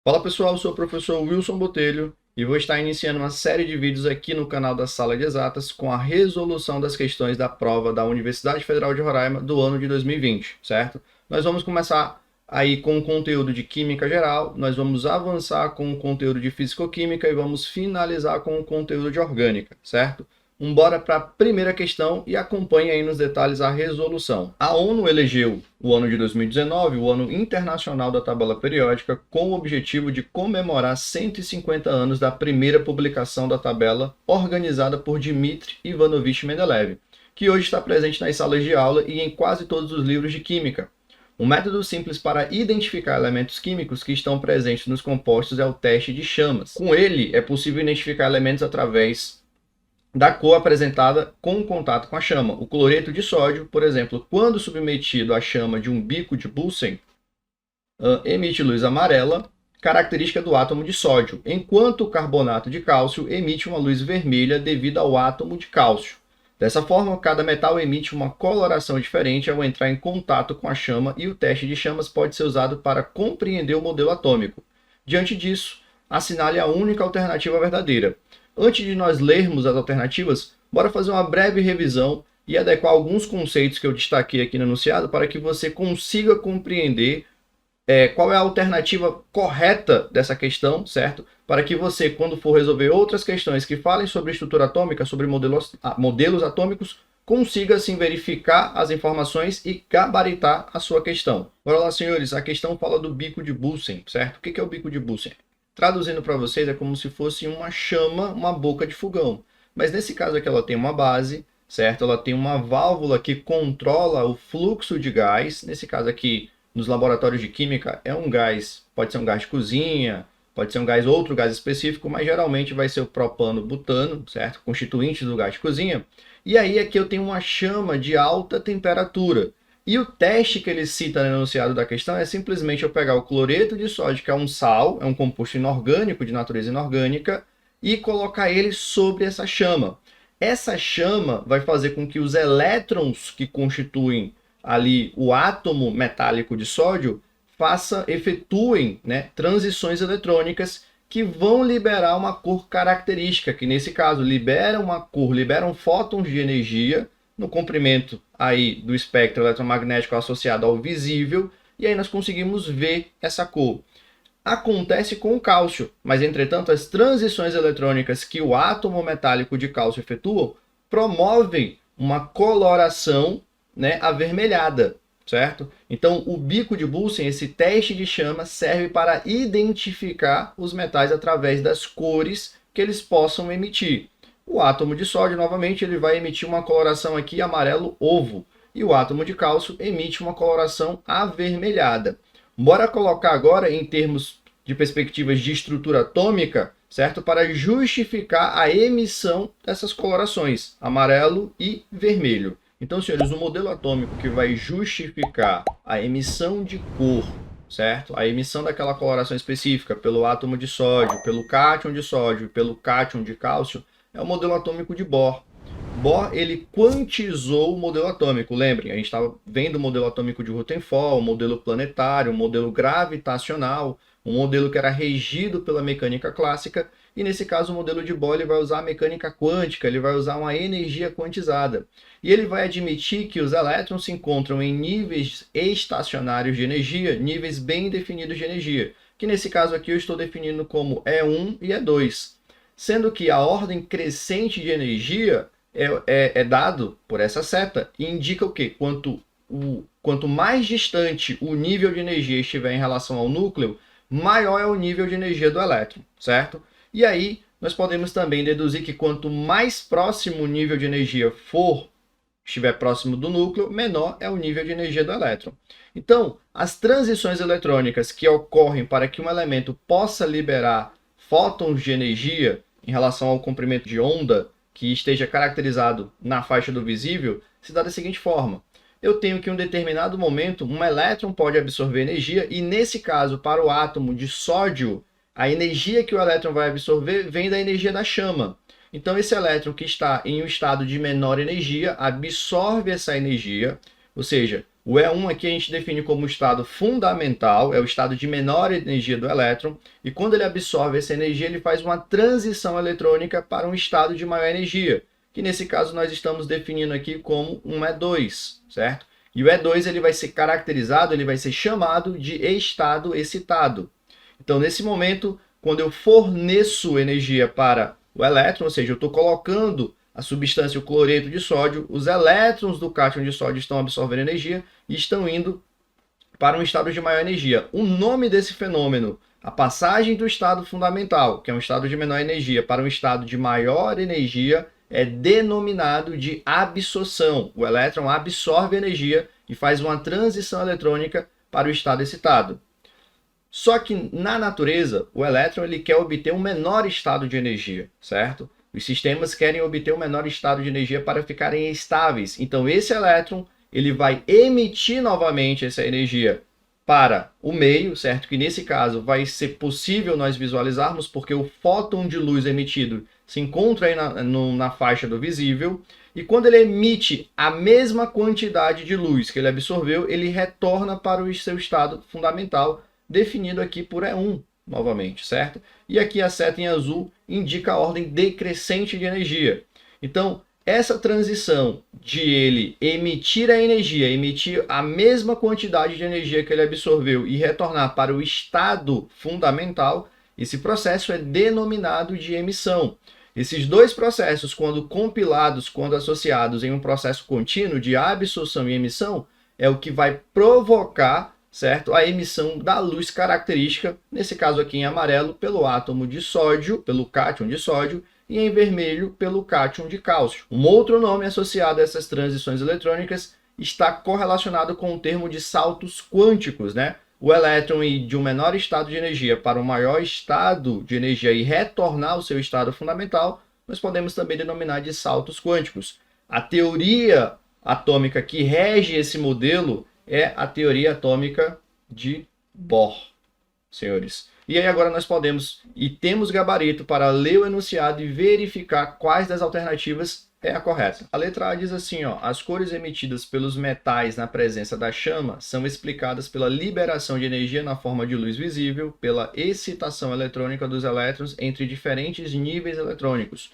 Fala pessoal, eu sou o professor Wilson Botelho e vou estar iniciando uma série de vídeos aqui no canal da Sala de Exatas com a resolução das questões da prova da Universidade Federal de Roraima do ano de 2020, certo? Nós vamos começar aí com o conteúdo de Química Geral, nós vamos avançar com o conteúdo de Físico-Química e vamos finalizar com o conteúdo de Orgânica, certo? Bora para a primeira questão e acompanhe aí nos detalhes a resolução. A ONU elegeu o ano de 2019 o Ano Internacional da Tabela Periódica com o objetivo de comemorar 150 anos da primeira publicação da tabela organizada por Dmitry Ivanovich Mendeleev, que hoje está presente nas salas de aula e em quase todos os livros de química. Um método simples para identificar elementos químicos que estão presentes nos compostos é o teste de chamas. Com ele, é possível identificar elementos através da cor apresentada com contato com a chama. O cloreto de sódio, por exemplo, quando submetido à chama de um bico de Bunsen, emite luz amarela, característica do átomo de sódio, enquanto o carbonato de cálcio emite uma luz vermelha devido ao átomo de cálcio. Dessa forma, cada metal emite uma coloração diferente ao entrar em contato com a chama e o teste de chamas pode ser usado para compreender o modelo atômico. Diante disso, assinale a única alternativa verdadeira. Antes de nós lermos as alternativas, bora fazer uma breve revisão e adequar alguns conceitos que eu destaquei aqui no enunciado para que você consiga compreender qual é a alternativa correta dessa questão, certo? Para que você, quando for resolver outras questões que falem sobre estrutura atômica, sobre modelos atômicos, consiga assim verificar as informações e gabaritar a sua questão. Bora lá, senhores, a questão fala do bico de Bunsen, certo? O que é o bico de Bunsen? Traduzindo para vocês, é como se fosse uma chama, uma boca de fogão. Mas nesse caso aqui ela tem uma base, certo? Ela tem uma válvula que controla o fluxo de gás. Nesse caso aqui, nos laboratórios de química, é um gás, pode ser um gás de cozinha, pode ser um gás, outro gás específico, mas geralmente vai ser o propano-butano, certo? Constituintes do gás de cozinha. E aí aqui eu tenho uma chama de alta temperatura. E o teste que ele cita no enunciado da questão é simplesmente eu pegar o cloreto de sódio, que é um sal, é um composto inorgânico, de natureza inorgânica, e colocar ele sobre essa chama. Essa chama vai fazer com que os elétrons que constituem ali o átomo metálico de sódio efetuem, né, transições eletrônicas que vão liberar uma cor característica, que nesse caso libera uma cor, liberam fótons de energia no comprimento aí do espectro eletromagnético associado ao visível, e aí nós conseguimos ver essa cor. Acontece com o cálcio, mas entretanto as transições eletrônicas que o átomo metálico de cálcio efetua promovem uma coloração, né, avermelhada, certo? Então o bico de Bunsen, esse teste de chama, serve para identificar os metais através das cores que eles possam emitir. O átomo de sódio, novamente, ele vai emitir uma coloração aqui amarelo ovo. E o átomo de cálcio emite uma coloração avermelhada. Bora colocar agora em termos de perspectivas de estrutura atômica, certo? Para justificar a emissão dessas colorações, amarelo e vermelho. Então, senhores, o modelo atômico que vai justificar a emissão de cor, certo? A emissão daquela coloração específica pelo átomo de sódio, pelo cátion de sódio, pelo cátion de cálcio, é o modelo atômico de Bohr. Bohr, ele quantizou o modelo atômico. Lembrem, a gente estava vendo o modelo atômico de Rutherford, o modelo planetário, o modelo gravitacional, um modelo que era regido pela mecânica clássica, e nesse caso o modelo de Bohr ele vai usar a mecânica quântica, ele vai usar uma energia quantizada. E ele vai admitir que os elétrons se encontram em níveis estacionários de energia, níveis bem definidos de energia, que nesse caso aqui eu estou definindo como E1 e E2. Sendo que a ordem crescente de energia é dado por essa seta e indica o quê? Quanto mais distante o nível de energia estiver em relação ao núcleo, maior é o nível de energia do elétron, certo? E aí nós podemos também deduzir que quanto mais próximo o nível de energia estiver próximo do núcleo, menor é o nível de energia do elétron. Então, as transições eletrônicas que ocorrem para que um elemento possa liberar fótons de energia em relação ao comprimento de onda que esteja caracterizado na faixa do visível, se dá da seguinte forma. Eu tenho que em um determinado momento, um elétron pode absorver energia, e nesse caso, para o átomo de sódio, a energia que o elétron vai absorver vem da energia da chama. Então esse elétron que está em um estado de menor energia, absorve essa energia, ou seja, O E1 aqui a gente define como estado fundamental, é o estado de menor energia do elétron, e quando ele absorve essa energia, ele faz uma transição eletrônica para um estado de maior energia, que nesse caso nós estamos definindo aqui como um E2, certo? E o E2 ele vai ser caracterizado, ele vai ser chamado de estado excitado. Então, nesse momento, quando eu forneço energia para o elétron, ou seja, eu estou colocando a substância, o cloreto de sódio, os elétrons do cátion de sódio estão absorvendo energia e estão indo para um estado de maior energia. O nome desse fenômeno, a passagem do estado fundamental, que é um estado de menor energia, para um estado de maior energia, é denominado de absorção. O elétron absorve energia e faz uma transição eletrônica para o estado excitado. Só que na natureza, o elétron ele quer obter um menor estado de energia, certo? Os sistemas querem obter um menor estado de energia para ficarem estáveis. Então esse elétron ele vai emitir novamente essa energia para o meio, certo? Que nesse caso vai ser possível nós visualizarmos porque o fóton de luz emitido se encontra aí na faixa do visível. E quando ele emite a mesma quantidade de luz que ele absorveu, ele retorna para o seu estado fundamental, definido aqui por E1 novamente, certo? E aqui a seta em azul indica a ordem decrescente de energia. Então, essa transição de ele emitir a energia, emitir a mesma quantidade de energia que ele absorveu e retornar para o estado fundamental, esse processo é denominado de emissão. Esses dois processos, quando compilados, quando associados em um processo contínuo de absorção e emissão, é o que vai provocar, certo, a emissão da luz característica, nesse caso aqui em amarelo, pelo átomo de sódio, pelo cátion de sódio, e em vermelho pelo cátion de cálcio. Um outro nome associado a essas transições eletrônicas está correlacionado com o termo de saltos quânticos, né? O elétron ir de um menor estado de energia para um maior estado de energia e retornar ao seu estado fundamental, nós podemos também denominar de saltos quânticos. A teoria atômica que rege esse modelo é a teoria atômica de Bohr, senhores. E aí agora nós podemos e temos gabarito para ler o enunciado e verificar quais das alternativas é a correta. A letra A diz assim, ó, as cores emitidas pelos metais na presença da chama são explicadas pela liberação de energia na forma de luz visível, pela excitação eletrônica dos elétrons entre diferentes níveis eletrônicos.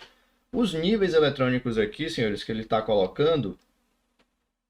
Os níveis eletrônicos aqui, senhores, que ele está colocando,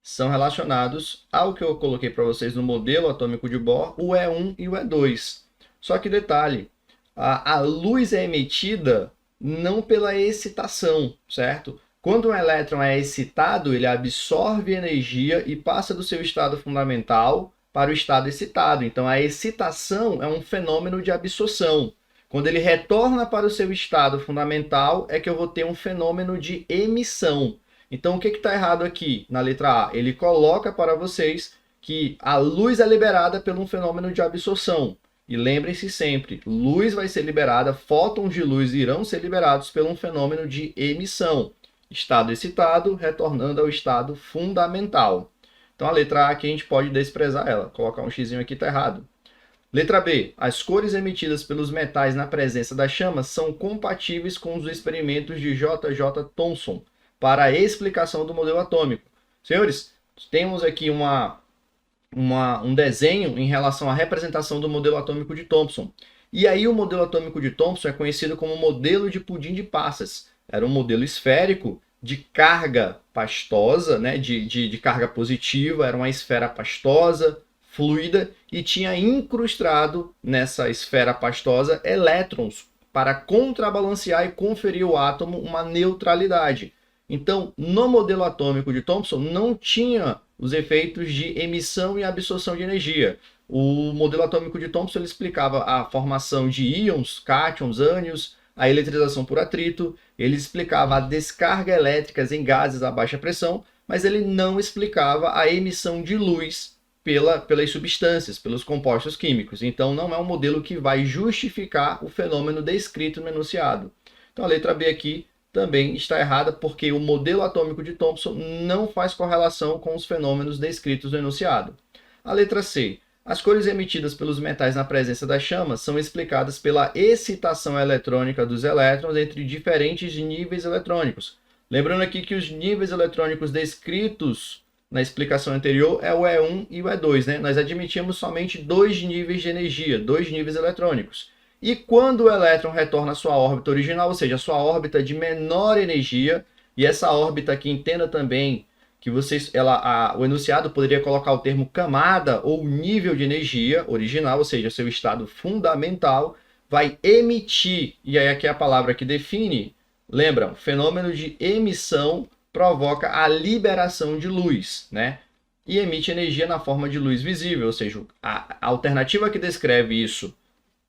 são relacionados ao que eu coloquei para vocês no modelo atômico de Bohr, o E1 e o E2. Só que detalhe, a luz é emitida não pela excitação, certo? Quando um elétron é excitado, ele absorve energia e passa do seu estado fundamental para o estado excitado. Então a excitação é um fenômeno de absorção. Quando ele retorna para o seu estado fundamental, é que eu vou ter um fenômeno de emissão. Então o que está errado aqui na letra A? Ele coloca para vocês que a luz é liberada por um fenômeno de absorção. E lembrem-se sempre, luz vai ser liberada, fótons de luz irão ser liberados por um fenômeno de emissão. Estado excitado, retornando ao estado fundamental. Então a letra A aqui a gente pode desprezar ela, colocar um xizinho aqui está errado. Letra B, as cores emitidas pelos metais na presença da chama são compatíveis com os experimentos de J.J. Thomson para a explicação do modelo atômico. Senhores, temos aqui um desenho em relação à representação do modelo atômico de Thomson. E aí o modelo atômico de Thomson é conhecido como modelo de pudim de passas. Era um modelo esférico de carga pastosa, né? de carga positiva, era uma esfera pastosa, fluida, e tinha incrustado nessa esfera pastosa elétrons para contrabalancear e conferir ao átomo uma neutralidade. Então, no modelo atômico de Thomson não tinha os efeitos de emissão e absorção de energia. O modelo atômico de Thomson ele explicava a formação de íons, cátions, ânions, a eletrização por atrito, ele explicava a descarga elétricas em gases a baixa pressão, mas ele não explicava a emissão de luz pelas substâncias, pelos compostos químicos. Então, não é um modelo que vai justificar o fenômeno descrito no enunciado. Então, a letra B aqui também está errada, porque o modelo atômico de Thomson não faz correlação com os fenômenos descritos no enunciado. A letra C. As cores emitidas pelos metais na presença da chama são explicadas pela excitação eletrônica dos elétrons entre diferentes níveis eletrônicos. Lembrando aqui que os níveis eletrônicos descritos na explicação anterior é o E1 e o E2, né? Nós admitimos somente 2 níveis de energia, 2 níveis eletrônicos. E quando o elétron retorna à sua órbita original, ou seja, a sua órbita de menor energia, e essa órbita aqui, entenda também que o enunciado poderia colocar o termo camada ou nível de energia original, ou seja, seu estado fundamental, vai emitir, e aí aqui é a palavra que define, lembra, o fenômeno de emissão provoca a liberação de luz, né? E emite energia na forma de luz visível, ou seja, a alternativa que descreve isso,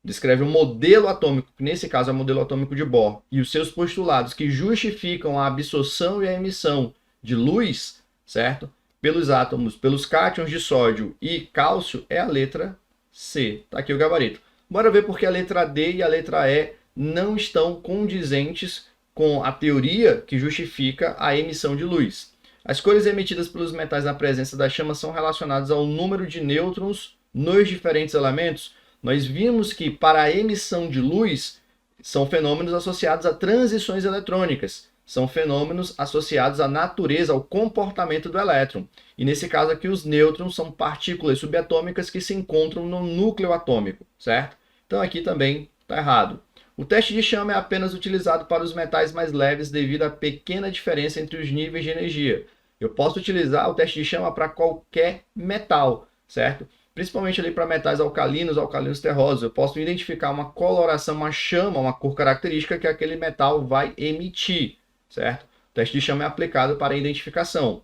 descreve um modelo atômico, que nesse caso é o modelo atômico de Bohr, e os seus postulados que justificam a absorção e a emissão de luz, certo? Pelos átomos, pelos cátions de sódio e cálcio, é a letra C. Tá aqui o gabarito. Bora ver porque a letra D e a letra E não estão condizentes com a teoria que justifica a emissão de luz. As cores emitidas pelos metais na presença da chama são relacionadas ao número de nêutrons nos diferentes elementos. Nós vimos que para a emissão de luz são fenômenos associados a transições eletrônicas, são fenômenos associados à natureza, ao comportamento do elétron. E nesse caso aqui os nêutrons são partículas subatômicas que se encontram no núcleo atômico, certo? Então aqui também está errado. O teste de chama é apenas utilizado para os metais mais leves devido à pequena diferença entre os níveis de energia. Eu posso utilizar o teste de chama para qualquer metal, certo? Principalmente ali para metais alcalinos terrosos. Eu posso identificar uma coloração, uma chama, uma cor característica que aquele metal vai emitir, certo? O teste de chama é aplicado para a identificação.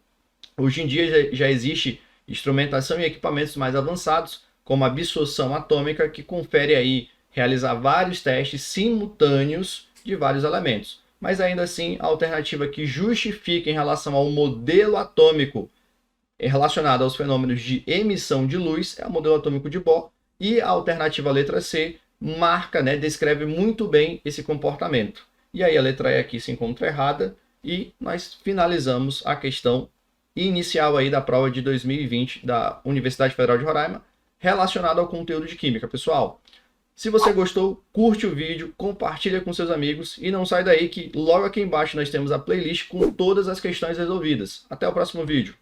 Hoje em dia já existe instrumentação e equipamentos mais avançados, como a absorção atômica, que confere aí realizar vários testes simultâneos de vários elementos. Mas ainda assim, a alternativa que justifica em relação ao modelo atômico relacionado aos fenômenos de emissão de luz é o modelo atômico de Bohr, e a alternativa letra C marca, né, descreve muito bem esse comportamento. E aí a letra E aqui se encontra errada e nós finalizamos a questão inicial aí da prova de 2020 da Universidade Federal de Roraima relacionada ao conteúdo de Química. Pessoal, se você gostou, curte o vídeo, compartilha com seus amigos e não sai daí que logo aqui embaixo nós temos a playlist com todas as questões resolvidas. Até o próximo vídeo.